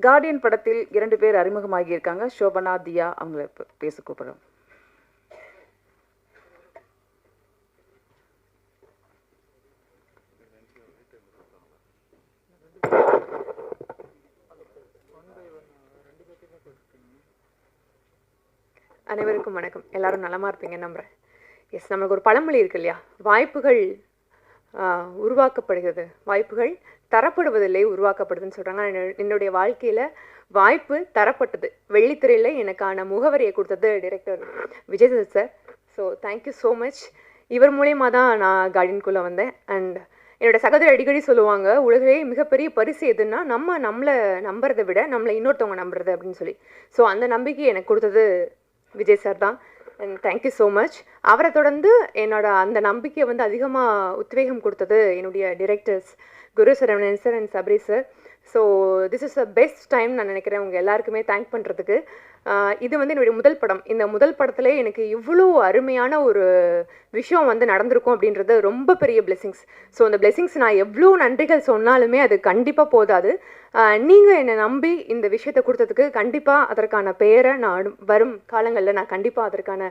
Guardian படத்தில் 2 பேர் அறிமுகமாகி இருக்காங்க. ஷோபனா, தியா அவங்கள பேச கூப்பிடுறோம். அனைவருக்கும் வணக்கம். எல்லாரும் நலமா இருப்பீங்க நம்புறேன். எஸ், நம்மளுக்கு ஒரு பழமொழி இருக்கு இல்லையா, வாய்ப்புகள் உருவாக்கப்படுகிறது, வாய்ப்புகள் தரப்படுவதில்லை, உருவாக்கப்படுதுன்னு சொல்கிறாங்க. என்னுடைய வாழ்க்கையில் வாய்ப்பு தரப்பட்டது. வெள்ளித்திரையில் எனக்கான முகவரியை கொடுத்தது director Vijay sir. So thank you so much. இவர் மூலயமா தான் நான் கார்டியனுக்குள்ளே வந்தேன். அண்ட் என்னோட சகோதரி அடிக்கடி சொல்லுவாங்க, உலகிலே மிகப்பெரிய பரிசு எதுன்னா நம்மளை நம்புறதை விட நம்மளை இன்னொருத்தவங்க நம்புறது அப்படின்னு சொல்லி. ஸோ அந்த நம்பிக்கை எனக்கு கொடுத்தது விஜய் சார் தான். And thank you so much. அவரை தொடர்ந்து என்னோட அந்த நம்பிக்கையை வந்து அதிகமாக உத்வேகம் கொடுத்தது என்னுடைய directors Guru Saravanan sir and Sabari sir. So this is a best time நான் நினைக்கிறேன் உங்கள் எல்லாருக்குமே தேங்க் பண்ணுறதுக்கு. இது வந்து என்னுடைய முதல் படம். இந்த முதல் படத்துல எனக்கு இவ்வளோ அருமையான ஒரு விஷயம் வந்து நடந்திருக்கும் அப்படின்றது ரொம்ப பெரிய பிளெஸிங்ஸ். ஸோ அந்த பிளெஸிங்ஸ் நான் எவ்வளோ நன்றிகள் சொன்னாலுமே அது கண்டிப்பாக போதாது. நீங்கள் என்னை நம்பி இந்த விஷயத்தை கொடுத்ததுக்கு கண்டிப்பாக அதற்கான பெயரை நான் வரும் காலங்களில் நான் கண்டிப்பாக அதற்கான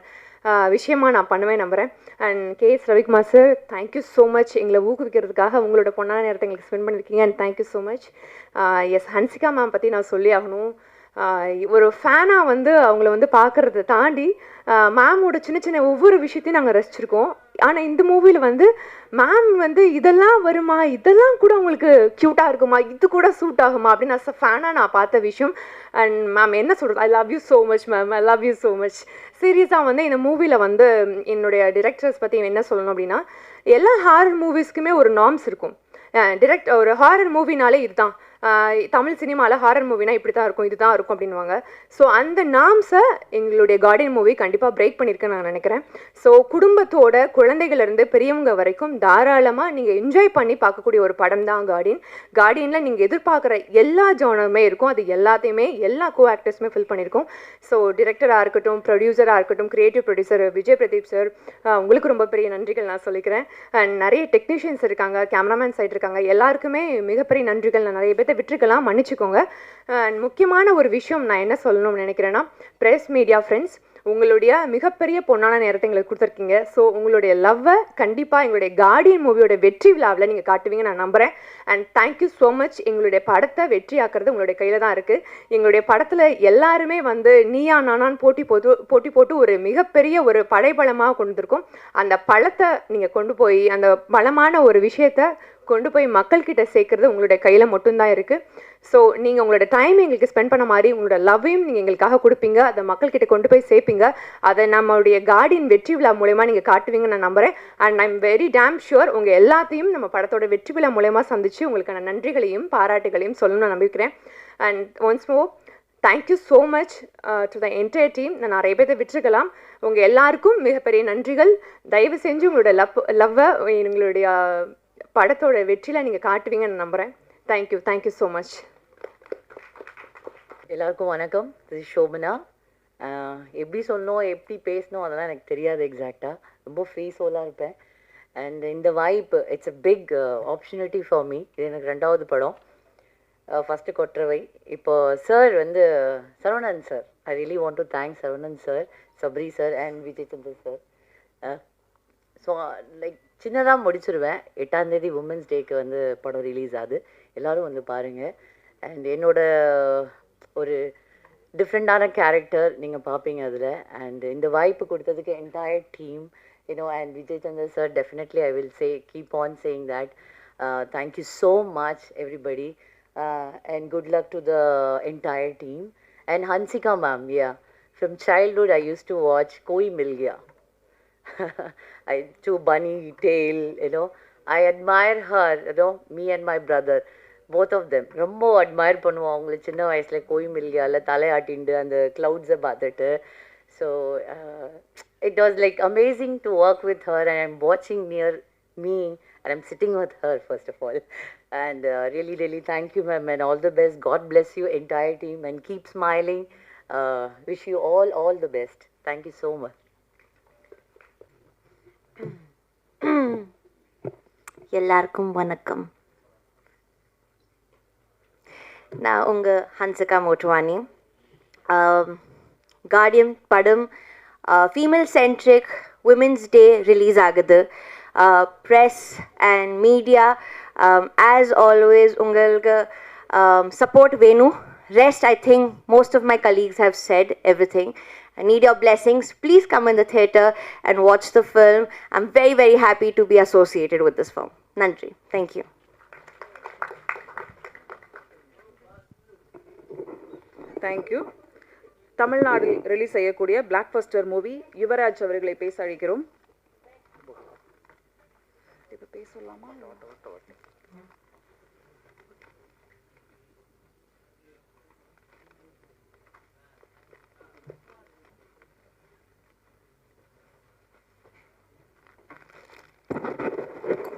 விஷயமா நான் பண்ணுவேன் நம்புகிறேன். And K S Ravikumar sir, thank you so much. எங்களை ஊக்குவிக்கிறதுக்காக உங்களோட பொண்ணான நேரத்தை எங்களுக்கு ஸ்பெண்ட் பண்ணியிருக்கீங்க. And thank you so much. Yes, Hansika ma'am பற்றி நான் சொல்லி ஆகணும். ஒரு ஃபேனாக வந்து அவங்கள வந்து பார்க்குறத தாண்டி மேமோட சின்ன சின்ன ஒவ்வொரு விஷயத்தையும் நாங்கள் ரசிச்சிருக்கோம். ஆனால் இந்த மூவியில் வந்து மேம் வந்து இதெல்லாம் வருமா, இதெல்லாம் கூட உங்களுக்கு க்யூட்டாக இருக்குமா, இது கூட சூட் ஆகுமா அப்படின்னு நான் ஃபேனாக நான் பார்த்த விஷயம். அண்ட் மேம் என்ன சொல்கிறது, I love you so much ma'am, I love you so much. சீரியஸாக வந்து இந்த மூவியில் வந்து என்னுடைய டிரெக்டர்ஸ் பற்றி என்ன சொல்லணும் அப்படின்னா, எல்லா ஹாரர் மூவிஸ்க்குமே ஒரு நார்ம்ஸ் இருக்கும். ஒரு ஹாரர் மூவினாலே இதுதான், தமிழ் சினிமாவில் ஹாரர் மூவினா இப்படி தான் இருக்கும், இதுதான் இருக்கும் அப்படின்வாங்க. ஸோ அந்த நாம்ஸை எங்களுடைய கார்டியன் மூவி கண்டிப்பாக பிரேக் பண்ணியிருக்கேன்னு நான் நினைக்கிறேன். ஸோ குடும்பத்தோட குழந்தைகளிலிருந்து பெரியவங்க வரைக்கும் தாராளமாக நீங்கள் என்ஜாய் பண்ணி பார்க்கக்கூடிய ஒரு படம் தான் கார்டியன். கார்டியனில் நீங்கள் எதிர்பார்க்குற எல்லா ஜானருமே இருக்கும். அது எல்லாத்தையுமே எல்லா கோ ஆக்டர்ஸுமே ஃபில் பண்ணியிருக்கோம். ஸோ டிரெக்டராக இருக்கட்டும், ப்ரொடியூசராக இருக்கட்டும், creative producer Vijay Pradeep sir, உங்களுக்கு ரொம்ப பெரிய நன்றிகள் நான் சொல்லிக்கிறேன். அண்ட் நிறைய டெக்னீஷியன்ஸ் இருக்காங்க, கேமராமேன் சைட் இருக்காங்க, எல்லாருக்குமே மிகப்பெரிய நன்றிகள். நான் நிறைய பேர்த்தை விட்டுருக்கலாம், மன்னிச்சுக்கோங்க. முக்கியமான ஒரு விஷயம் நான் என்ன சொல்லணும்னு நினைக்கிறேன்னா, ப்ரெஸ் மீடியா ஃப்ரெண்ட்ஸ், உங்களுடைய மிகப்பெரிய பொன்னான நேரத்தை எங்களுக்கு கொடுத்துருக்கீங்க. ஸோ உங்களுடைய லவ்வை கண்டிப்பாக எங்களுடைய கார்டியன் மூவியோட வெற்றி விழாவில் நீங்கள் காட்டுவீங்க நான் நம்புகிறேன். And thank you so much. எங்களுடைய படத்தை வெற்றி ஆக்குறது உங்களுடைய கையில் தான் இருக்குது. எங்களுடைய படத்தில் எல்லாருமே வந்து நீயா நானான்னு போட்டி போட்டு ஒரு மிகப்பெரிய ஒரு படைபலமாக கொண்டு வந்திருக்கோம். அந்த பழத்தை நீங்கள் கொண்டு போய், அந்த பலமான ஒரு விஷயத்தை கொண்டு போய் மக்கள்கிட்ட சேர்க்கறது உங்களுடைய கையில் மட்டும்தான் இருக்குது. ஸோ நீங்கள் உங்களோட டைம் எங்களுக்கு ஸ்பெண்ட் பண்ண மாதிரி உங்களோட லவ்வையும் நீங்கள் எங்களுக்காக கொடுப்பீங்க, அதை மக்கள்கிட்ட கொண்டு போய் சேர்ப்பீங்க. அதை நம்மளுடைய கார்டியன் வெற்றி விழா மூலயமா நீங்கள் காட்டுவீங்கன்னு நான் நம்புகிறேன். And I am very dam sure உங்கள் எல்லாத்தையும் நம்ம படத்தோட வெற்றி விழா மூலயமா சந்தித்து உங்களுக்கான நன்றிகளையும் பாராட்டுகளையும் சொல்லணும்னு நான் நம்பிக்கிறேன். And once more thank you so much to the entire team. நான் நிறைய பேர்த்தை விட்டுருக்கலாம். உங்கள் எல்லாருக்கும் மிகப்பெரிய நன்றிகள். தயவு செஞ்சு உங்களோட லவ்வை எங்களுடைய படத்தோட வெற்றியில் நீங்கள் காட்டுவீங்கன்னு நம்புகிறேன். Thank you, thank you so much. எல்லாருக்கும் வணக்கம். This is Shobana. எப்படி சொல்லணும், எப்படி பேசணும் அதெல்லாம் எனக்கு தெரியாது எக்ஸாக்டாக. ரொம்ப ஃப்ரீ சோலாக இருப்பேன். அண்ட் இந்த வாய்ப்பு, it's a big opportunity for me. இது எனக்கு 2வது படம். ஃபஸ்ட்டு கொற்றவை. இப்போ சார் வந்து Saravanan sir, I really want to thank Saravanan sir, Sabari sir and Vijay Chandar sir. So like சின்னதாக முடிச்சிருவேன். 8ஆம் தேதி உமன்ஸ் டேக்கு வந்து படம் ரிலீஸ் ஆகுது. எல்லோரும் வந்து பாருங்கள். அண்ட் என்னோட ஒரு டிஃப்ரெண்ட்டான கேரக்டர் நீங்கள் பார்ப்பீங்க அதில். அண்ட் இந்த வாய்ப்பு கொடுத்ததுக்கு entire team, and Vijay Chandra sir, definitely I will say, keep on saying that. Thank you so much, everybody. And good luck to the entire team. And Hansika ma'am, yeah. From childhood, I used to watch Koi Mil Gaya. To bunny tail, I admire her, me and my brother, both of them. ரொம்ப admire பண்ணுவோம் அவங்கள. சின்ன வயசில் கோய் மில்கியாவில் தலையாட்டிண்டு அந்த க்ளவுட்ஸை பார்த்துட்டு. So it was like amazing to work with her, and I'm watching near me and I'm sitting with her first of all. And really, really thank you ma'am, and all the best. God bless you entire team and keep smiling. Wish you all the best. Thank you so much. எல்லாருக்கும் வணக்கம். நான் உங்கள் Hansika Motwani. Guardian படம் female centric Women's Day release ஆகுது. Press and media as always உங்களுக்கு support வேணும். Rest, I think most of my colleagues have said everything. I need your blessings. Please come in the theatre and watch the film. I'm very, very happy to be associated with this film. Nandri. Thank you. Thank you. Tamil Nadu release செய்யக்கூடிய black Bastar movie Yuvraj அவர்களை பேச அழைக்கிறோம். இப்போ பேசலாமா?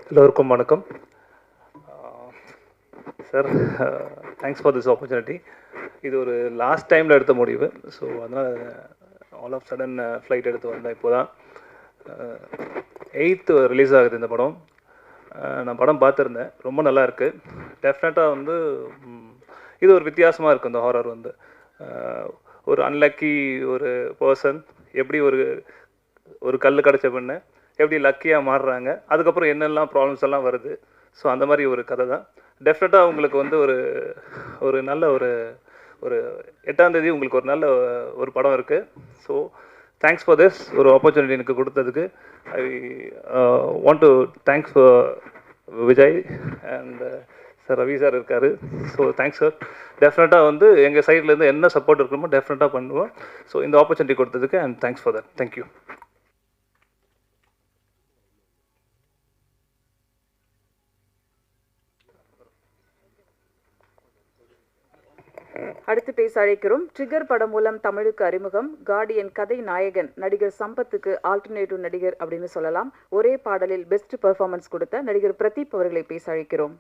எல்லோருக்கும் வணக்கம். Sir, thanks for this opportunity. இது ஒரு லாஸ்ட் டைமில் எடுத்த முடிவு. ஸோ அதனால் ஆல் ஆஃப் சடன் ஃப்ளைட் எடுத்து வந்தேன். இப்போ தான் 8th ரிலீஸ் ஆகுது இந்த படம். நான் படம் பார்த்துருந்தேன், ரொம்ப நல்லா இருக்குது. டெஃபினட்டாக வந்து இது ஒரு வித்தியாசமாக இருக்குது. இந்த ஹாரர் வந்து ஒரு அன்லக்கி ஒரு பர்சன் எப்படி ஒரு கல் கிடச்ச பெண்ணை எப்படி லக்கியாக மாறுறாங்க, அதுக்கப்புறம் என்னெல்லாம் ப்ராப்ளம்ஸ் எல்லாம் வருது. ஸோ அந்த மாதிரி ஒரு கதை தான். டெஃபினட்டாக உங்களுக்கு வந்து ஒரு நல்ல ஒரு 8ஆம் தேதி உங்களுக்கு ஒரு நல்ல ஒரு படம் இருக்குது. ஸோ தேங்க்ஸ் ஃபார் திஸ் ஒரு ஆப்பர்ச்சுனிட்டி எனக்கு கொடுத்ததுக்கு. I want to thanks Vijay and sir Ravi sir இருக்கார். So thanks sir. டெஃபினட்டாக வந்து எங்கள் சைட்லேருந்து என்ன சப்போர்ட் இருக்கணுமோ டெஃபினட்டாக பண்ணுவோம். ஸோ இந்த ஆப்பர்ச்சுனிட்டி கொடுத்ததுக்கு and thanks for that. Thank you. அடுத்து பேச அழைக்கிறோம். ட்ரிகர் படம் மூலம் தமிழுக்கு அறிமுகம். கார்டியன் கதை நாயகன் நடிகர் சம்பத்துக்கு ஆல்டர்னேட்டிவ் நடிகர் அப்படின்னு சொல்லலாம். ஒரே பாடலில் பெஸ்ட் பெர்ஃபார்மன்ஸ் கொடுத்த நடிகர் பிரதீப் அவர்களை பேச அழைக்கிறோம்.